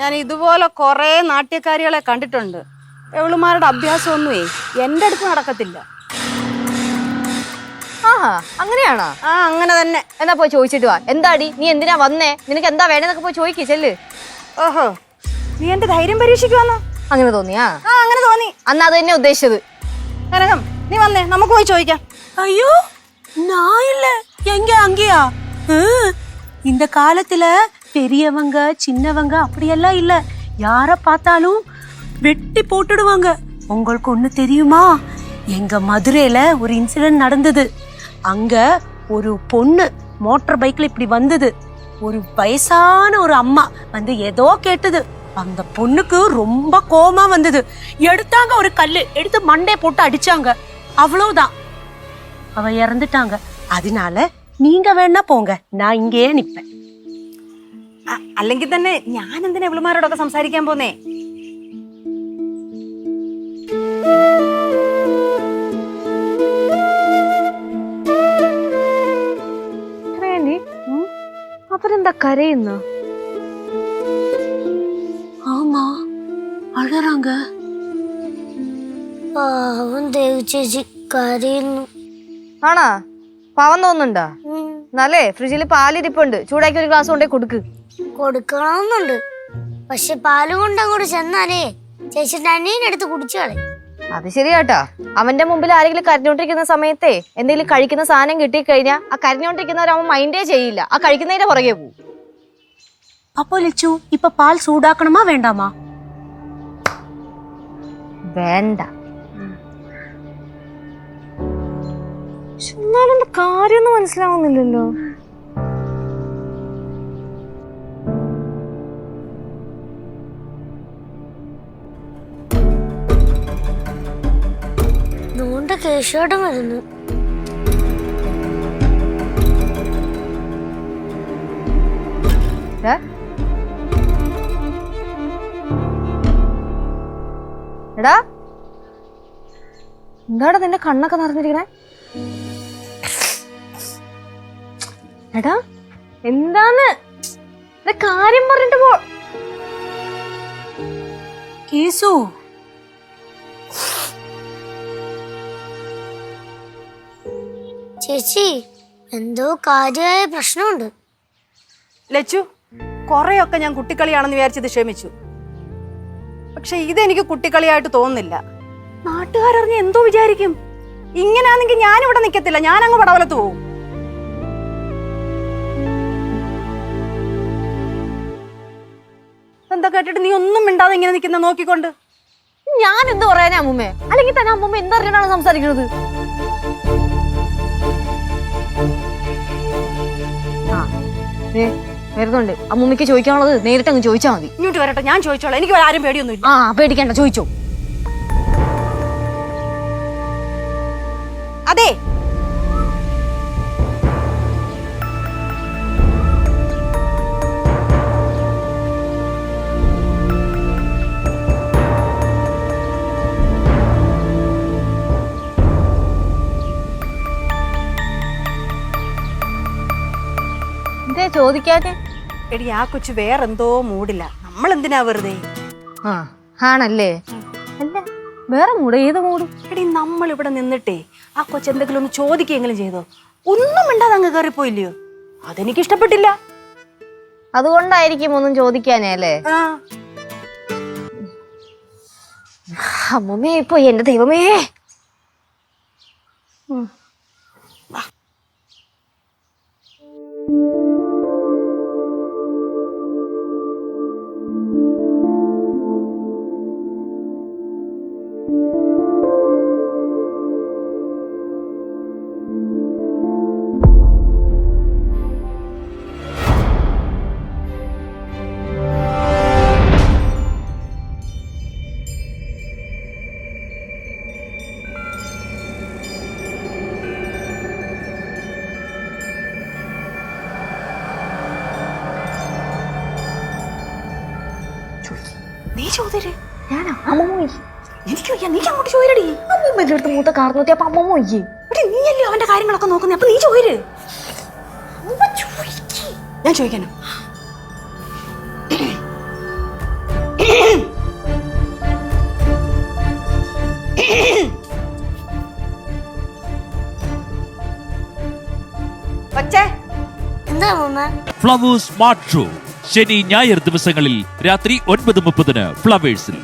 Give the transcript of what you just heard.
ഞാൻ ഇതുപോലെ കുറെ നാട്യക്കാരികളെ കണ്ടിട്ടുണ്ട്. എവളുമാരുടെ അഭ്യാസമൊന്നുമേ എന്റെ അടുത്ത് നടക്കത്തില്ല. ആഹാ, അങ്ങനെയാണോ? ആ, അങ്ങനെ തന്നെ. എന്നാ പോയി ചോദിച്ചിട്ട് വാ. എന്താടി നീ എന്തിനാ വന്നേ? നിനക്ക് എന്താ വേണമെന്നൊക്കെ പോയി ചോദിക്കേ, ചെല്ല്. ഓഹോ, നീ എന്റെ ധൈര്യം പരീക്ഷിക്കുവാന്നോ? അങ്ങനെ തോന്നിയാ? ആ, അങ്ങനെ തോന്നി. അന്ന് അത് തന്നെ ഉദ്ദേശിച്ചത്. കനകം, നീ വന്നേ, നമുക്ക് പോയി ചോദിക്കാം. ஐயோ நான் இல்ல, எங்க அங்கேயா? இந்த காலத்துல பெரியவங்க சின்னவங்க அப்படியெல்லாம் இல்ல, யார பார்த்தாலும் வெட்டி போட்டுடுவாங்க. உங்களுக்கு ஒண்ணு தெரியுமா? எங்க மதுரையில ஒரு இன்சிடென்ட் நடந்தது. அங்க ஒரு பொண்ணு மோட்டார் பைக்ல இப்படி வந்தது. ஒரு வயசான ஒரு அம்மா வந்து ஏதோ கேட்டது. அந்த பொண்ணுக்கு ரொம்ப கோபமா வந்தது. எடுத்தாங்க ஒரு கல்லு எடுத்து மண்டே போட்டு அடிச்சாங்க. அவ்வளவுதான், அவ இறந்துட்டாங்க. அதனால நீங்க வேணா போங்க, நான் இங்கேயே நிப்பேன். അല്ലെങ്കിൽ തന്നെ ഞാൻ എന്തിനാ ഇവളുമാരോടൊക്കെ സംസാരിക്കാൻ പോന്നേ? അവരെന്താ കരയുന്നു? ஆமா, அழறாங்க. പാവം ദേവി ചേച്ചി കരയുന്നു. ആണാ? പാവം തോന്നുന്നുണ്ടാ? എന്നാലേ ഫ്രിഡ്ജിൽ പാലിരിപ്പുണ്ട്, ചൂടാക്കി ഒരു ഗ്ലാസ് കൊണ്ടേ കൊടുക്ക്. കൊടുക്കണമെന്നുണ്ട്, പക്ഷെ പാല് കൊണ്ട് അങ്ങോട്ട് ചെന്നാലേ ചേച്ചിയുടെ അനിയനെടുത്ത് കുടിച്ചു കളയും. അത് ശരിയാട്ടാ. അവന്റെ മുമ്പിൽ ആരെങ്കിലും കരഞ്ഞോണ്ടിരിക്കുന്ന സമയത്തെ എന്തെങ്കിലും കഴിക്കുന്ന സാധനം കിട്ടിക്കഴിഞ്ഞാൽ ആ കരഞ്ഞോണ്ടിരിക്കുന്നവരവൻ മൈൻഡേ ചെയ്യില്ല, ആ കഴിക്കുന്നതിന്റെ പുറകെ പോകും. அப்போ லட்சு, இப்ப பால் சூடாக்கணுமா வேண்டாமா? വേണ്ട. എന്നാലും കാര്യമൊന്നും മനസ്സിലാവുന്നില്ലല്ലോ. നോണ്ട കേശോടം വരുന്നു. എടാ, എന്താടാ നിന്റെ കണ്ണൊക്കെ നിറഞ്ഞിരിക്കണേ? എടാ, എന്താന്ന് കാര്യം പറഞ്ഞിട്ട് പോ. கேசு, ചേച്ചി എന്തോ കാര്യമായ പ്രശ്നമുണ്ട്. ലച്ചു, കുറെയൊക്കെ ഞാൻ കുട്ടിക്കളിയാണെന്ന് വിചാരിച്ചത് ക്ഷമിച്ചു. പക്ഷെ ഇതെനിക്ക് കുട്ടിക്കളിയായിട്ട് തോന്നുന്നില്ല. നാട്ടുകാരറിഞ്ഞ എന്തോ വിചാരിക്കും? ഇങ്ങനെയാണെങ്കിൽ ഞാനിവിടെ നിൽക്കത്തില്ല, ഞാനങ്ങ് പടവലത്ത് പോവും. എന്താ കേട്ടിട്ട് നീ ഒന്നും മിണ്ടാതെ ഇങ്ങനെ നിൽക്കുന്ന നോക്കിക്കൊണ്ട്? ഞാൻ എന്ത് പറയാനാ അമ്മൂമ്മേ? അല്ലെങ്കിൽ തന്നെ അമ്മൂമ്മ എന്തറിഞ്ഞാണ് സംസാരിക്കുന്നത്? വരുന്നുണ്ട്. അമ്മൂമ്മയ്ക്ക് ചോദിക്കാനുള്ളത് നേരിട്ട് അങ്ങ് ചോദിച്ചാൽ മതി. ഇങ്ങോട്ട് വരട്ടെ, ഞാൻ ചോദിച്ചോളാം. എനിക്ക് ആരും പേടിയൊന്നുമില്ല. ആ, പേടിക്കണ്ട, ചോദിച്ചോ. അതെ, എന്തേ ചോദിക്കാതെ? എടി, ആ കൊച്ചു വേറെന്തോ മൂടില്ല. നമ്മൾ എന്തിനാ വെറുതെ? ആ, ആണല്ലേ? അല്ല, വേറെ മൂട്? ഏത് മൂട്? എടി, നമ്മൾ ഇവിടെ നിന്നിട്ടേ ആ കൊച്ചെന്തെങ്കിലും ഒന്ന് ചോദിക്കെങ്കിലും ചെയ്തോ? ഒന്നും മിണ്ടാതെ അങ്ങ് കയറിപ്പോയില്ലയോ? അതെനിക്ക് ഇഷ്ടപ്പെട്ടില്ല. അതുകൊണ്ടായിരിക്കും ഒന്നും ചോദിക്കാനേ അല്ലേ? ആ, അമ്മൂമ്മേ, ഇപ്പൊ എന്റെ ദൈവമേ. നീ ചോദിര്. ഞാനാ? അമ്മൂമ്മ എനിക്ക് വയ്യ, നീ അങ്ങോട്ട് ചോദിരടി. അമ്മൂമ്മ അടുത്ത് മൂത്ത കാർന്നൂത്തി, അപ്പൊ അമ്മൂമ്മ ഒയ്യേ. എടി, നീയല്ലേ അവന്റെ കാര്യങ്ങളൊക്കെ നോക്കുന്നേ, അപ്പൊ നീ ചോദിര്. ഞാൻ ചോദിക്കാനോ? കൊച്ചേ എന്താ അമ്മൂമ്മ? ഫ്ലവേഴ്സ് സ്മാർട്ട് ഷോ ശനി ഞായർ ദിവസങ്ങളിൽ രാത്രി 9:30 ഫ്ലവേഴ്സിൽ.